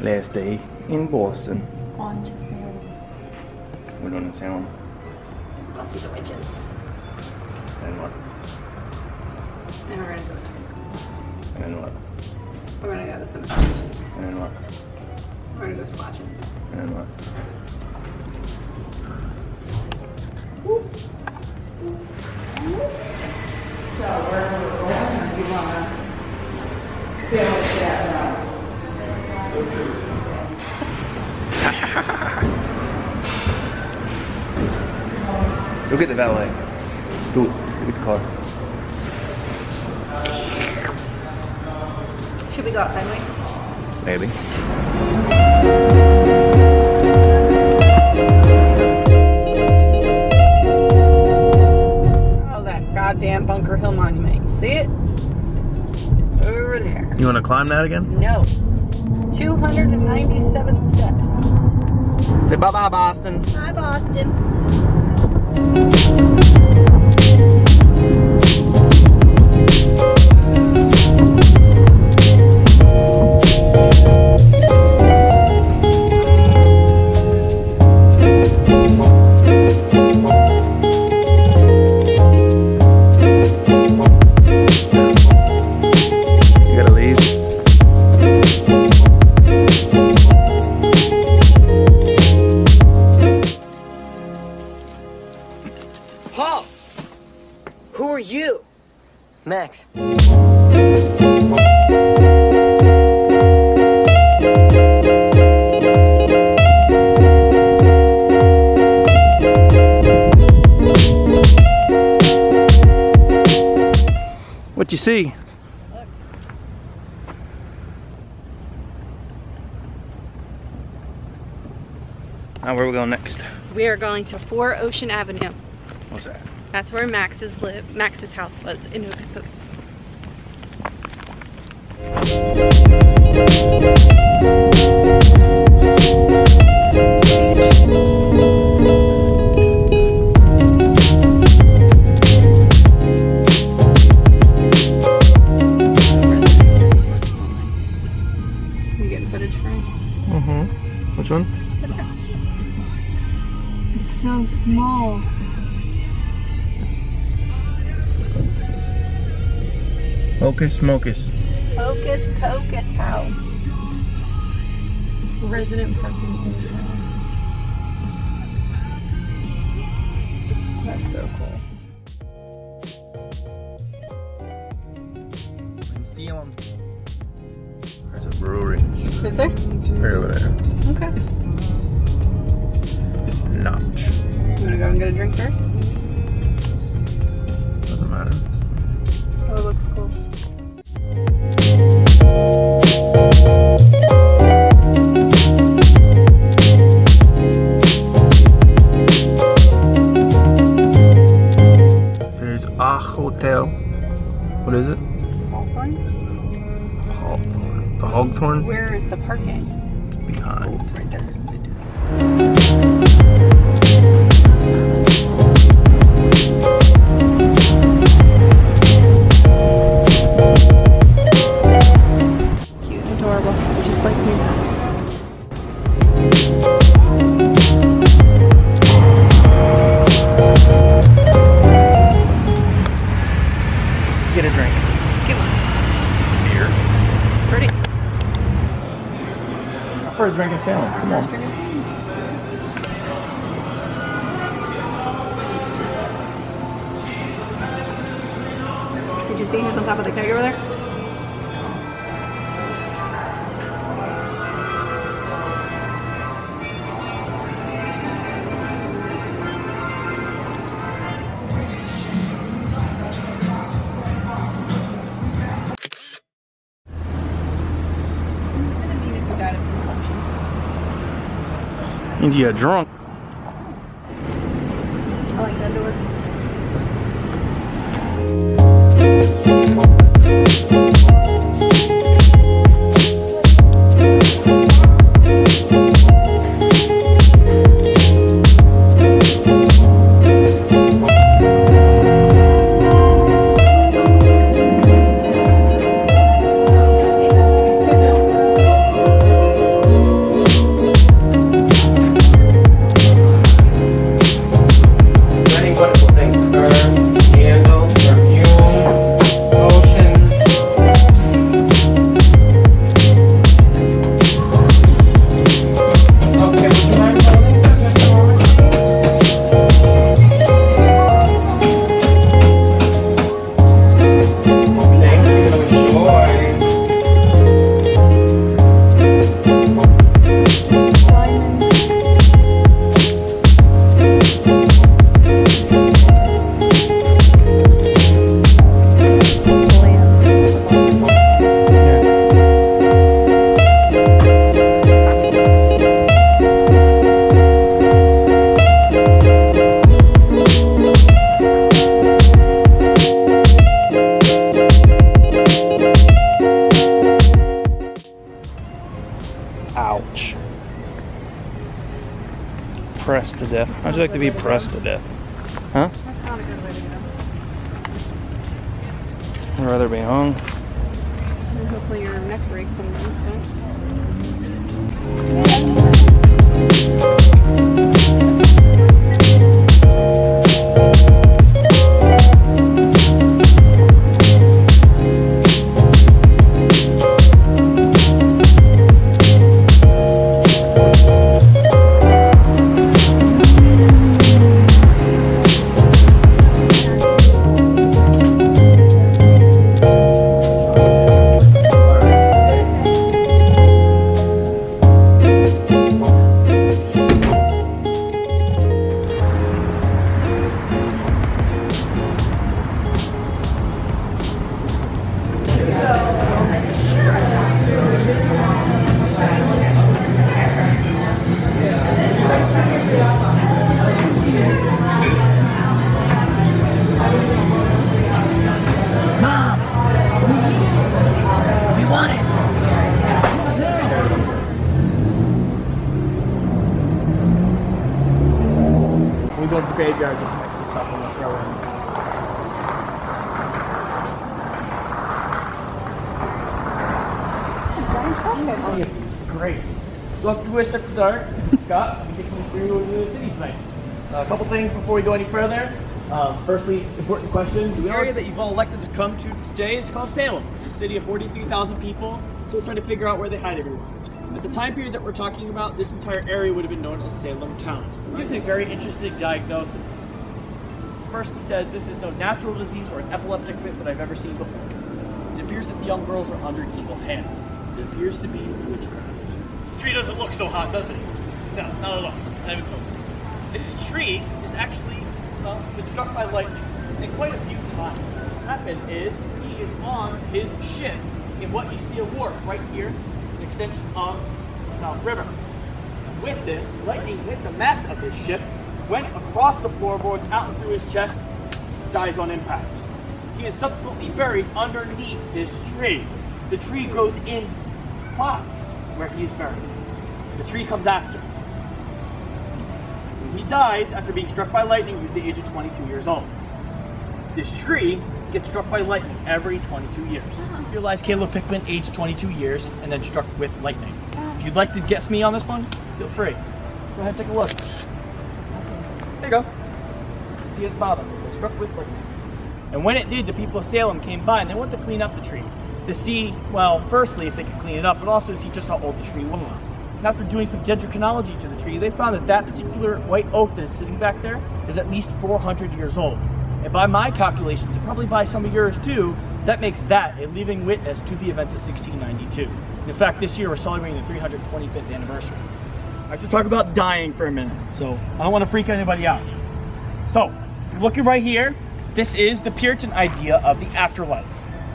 Last day in Boston. On to Salem. We're going to Salem. I'll see the witches. And what? And we're gonna go to. And then what? We're gonna go to some beach. And then what? We're gonna go squatching. And then what? So where we're going, or do you wanna finish that now? Look at the valet. Do it. Look at the car. Should we go outside, Mike? Maybe. Oh, that goddamn Bunker Hill Monument. You see it? Over there. You want to climb that again? No. 297 steps. Say bye-bye, Boston. Hi, Boston. You gotta leave. Paul! Who are you? Max. What you see? Now where we going next? We are going to 4 Ocean Avenue. What's that? That's where Max's house was in Hocus Pocus. You getting footage for me? Mm-hmm. Which one? It's so small. Hocus Mocus. Hocus Pocus house. Resident parking area. That's so cool. There's a brewery. Is there? Right over there. Okay. Notch. You wanna go and get a drink first? Doesn't matter. Oh, it looks cool. There's a hotel. What is it? Hawthorne? Hawthorne. The Hogthorn? Where is the parking? It's behind. Right there. Cute and adorable, just like me. Get a drink. Come on. Beer. Pretty. First drink in Salem. Come on. Did you see who's on top of the keg over there? Means you got drunk. I like that door. pressed to death? How'd you like to be pressed to death? Huh? That's not a good way to go. I'd rather be hung. And hopefully your neck breaks in an instant. We go to the graveyard just to mix the stuff and we'll throw in. Oh, yeah, it's great. So after we step the dark, Scott, we take you through the city tonight. A couple things before we go any further. Firstly, important question. The area that you've all elected to come to today is called Salem. It's a city of 43,000 people, so we're trying to figure out where they hide everyone. At the time period that we're talking about, this entire area would have been known as Salem Town. Here's a very interesting diagnosis. First, he says this is no natural disease or an epileptic fit that I've ever seen before. It appears that the young girls are under evil hand. It appears to be witchcraft. The tree doesn't look so hot, does it? No, not at all. Not even close. This tree is actually been struck by lightning, and quite a few times. What happened is he is on his ship in what used to be a wharf right here, an extension of the South River. With this, lightning hit the mast of his ship, went across the floorboards, out and through his chest, dies on impact. He is subsequently buried underneath this tree. The tree grows in spots where he is buried. The tree comes after. When he dies after being struck by lightning, he's the age of 22 years old. This tree gets struck by lightning every 22 years. You realize Caleb Pickman aged 22 years and then struck with lightning. If you'd like to guess me on this one, feel free. Go ahead and take a look. There you go. See it at the bottom. It's struck with lightning. And when it did, the people of Salem came by and they wanted to clean up the tree. To see, well, firstly, if they could clean it up, but also to see just how old the tree was. And after doing some dendrochronology to the tree, they found that that particular white oak that is sitting back there is at least 400 years old. And by my calculations, and probably by some of yours too, that makes that a living witness to the events of 1692. And in fact, this year we're celebrating the 325th anniversary. I have to talk about dying for a minute, so I don't want to freak anybody out. So, looking right here, this is the Puritan idea of the afterlife.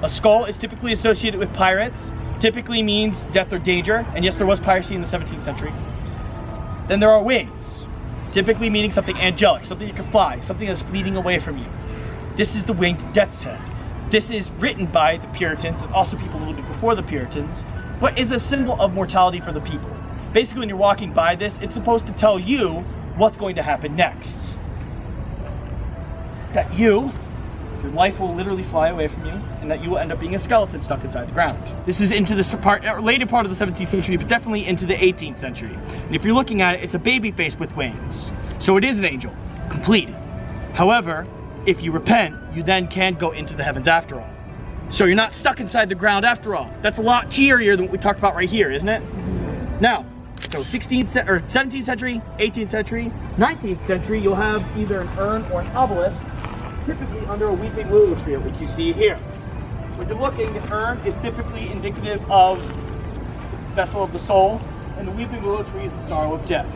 A skull is typically associated with pirates, typically means death or danger, and yes, there was piracy in the 17th century. Then there are wings, typically meaning something angelic, something that can fly, something that's fleeting away from you. This is the winged death's head. This is written by the Puritans, and also people a little bit before the Puritans, but is a symbol of mortality for the people. Basically, when you're walking by this, it's supposed to tell you what's going to happen next. That your life will literally fly away from you, and that you will end up being a skeleton stuck inside the ground. This is into the later part of the 17th century, but definitely into the 18th century. And if you're looking at it, it's a baby face with wings. So it is an angel, completed. However, if you repent, you then can go into the heavens after all. So you're not stuck inside the ground after all. That's a lot cheerier than what we talked about right here, isn't it? Now, so 17th century, 18th century, 19th century, you'll have either an urn or an obelisk, typically under a weeping willow tree, like you see here. When you're looking, the urn is typically indicative of the vessel of the soul, and the weeping willow tree is the sorrow of death.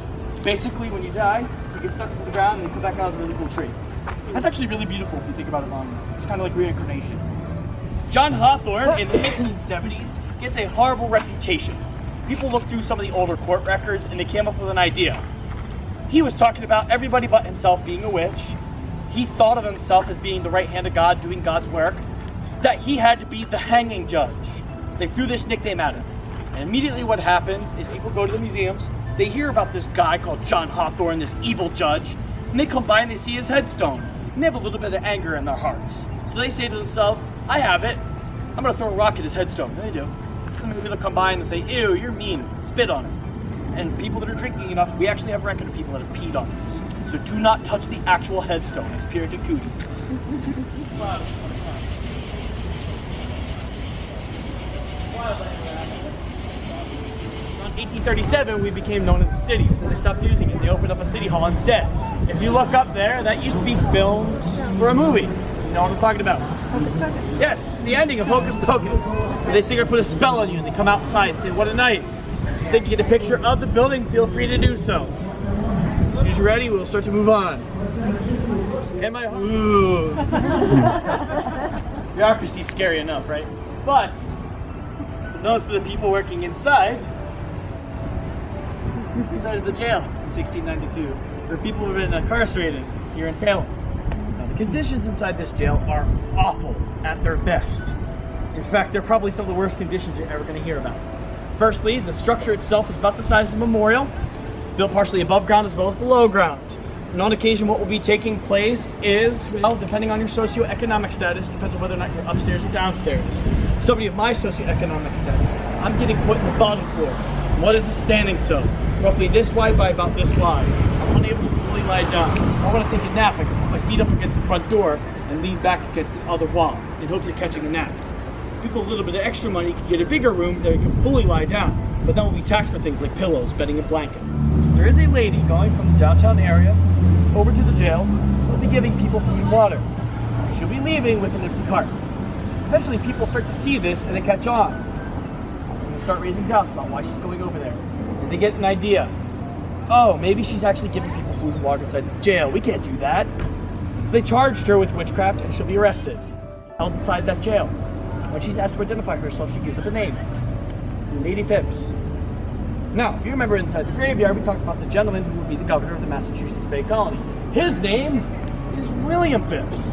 Basically, when you die, you get stuck into the ground and you come back out as a really cool tree. That's actually really beautiful if you think about it long enough. It's kind of like reincarnation. John Hawthorne in the 1870s gets a horrible reputation. People looked through some of the older court records and they came up with an idea. He was talking about everybody but himself being a witch. He thought of himself as being the right hand of God, doing God's work, that he had to be the hanging judge. They threw this nickname at him. And immediately what happens is people go to the museums, they hear about this guy called John Hawthorne, this evil judge, and they come by and they see his headstone. And they have a little bit of anger in their hearts. So they say to themselves, I have it. I'm gonna throw a rock at his headstone. And they do. And maybe they'll come by and they'll say, ew, you're mean, spit on it. And people that are drinking enough, we actually have a record of people that have peed on this. So do not touch the actual headstone. It's pure cooties. Around 1837, we became known as a city, so they stopped using it. They opened up a city hall instead. If you look up there, that used to be filmed for a movie. You know what I'm talking about? Yes, it's the ending of Hocus Pocus. They say they're gonna put a spell on you, and they come outside and say, what a night. If you get a picture of the building, feel free to do so. As soon as you're ready, we'll start to move on. Ooh. Bureaucracy is scary enough, right? But for those of the people working inside of the jail in 1692, where people have been incarcerated here in Salem. Now, the conditions inside this jail are awful at their best. In fact, they're probably some of the worst conditions you're ever going to hear about. Firstly, the structure itself is about the size of a memorial, built partially above ground as well as below ground. And on occasion, what will be taking place is, well, depending on your socioeconomic status, depends on whether or not you're upstairs or downstairs. Somebody of my socioeconomic status, I'm getting put in the bottom floor. What is a standing cell? Roughly this wide by about this wide. I'm unable to fully lie down. If I want to take a nap, I can put my feet up against the front door and lean back against the other wall in hopes of catching a nap. People with a little bit of extra money can get a bigger room that they can fully lie down, but that will be taxed for things like pillows, bedding, and blankets. There is a lady going from the downtown area over to the jail who will be giving people food and water. She'll be leaving with an empty cart. Eventually people start to see this and they catch on. And they start raising doubts about why she's going over there. And they get an idea. Oh, maybe she's actually giving people food and water inside the jail. We can't do that. So they charged her with witchcraft and she'll be arrested. Held inside that jail. When she's asked to identify herself, she gives up a name. Lady Phipps. Now, if you remember inside the graveyard, we talked about the gentleman who would be the governor of the Massachusetts Bay Colony. His name is William Phipps.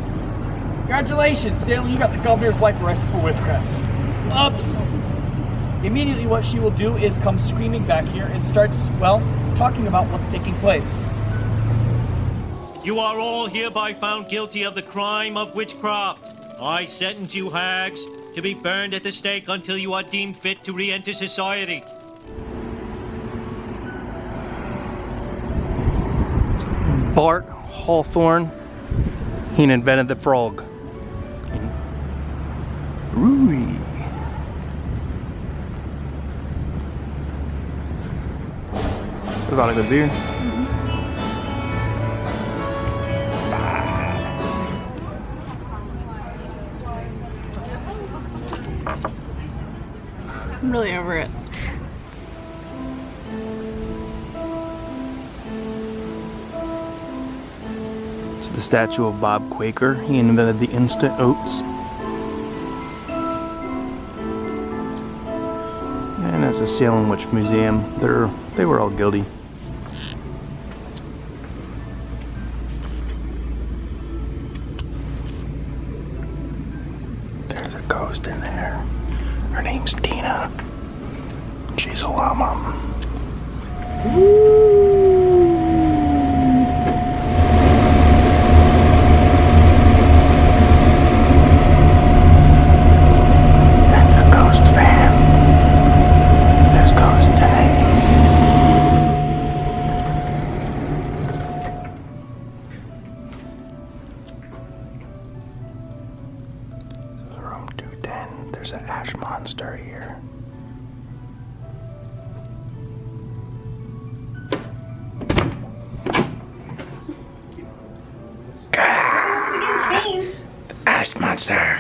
Congratulations, Salem, you got the governor's wife arrested for witchcraft. Oops. Immediately what she will do is come screaming back here and starts, well, talking about what's taking place. You are all hereby found guilty of the crime of witchcraft. I sentence you hags to be burned at the stake until you are deemed fit to re-enter society. Bart Hawthorne, he invented the frog. Ooh. Got a good beer. I'm really over it. It's the statue of Bob Quaker. He invented the instant oats. And it's a Salem Witch Museum. They were all guilty. There's a ghost in there. Her name's Tina. She's a llama. That's a ghost fan. There's ghosts in it. This is room 210. There's an ash monster here. Changed. Ash monster.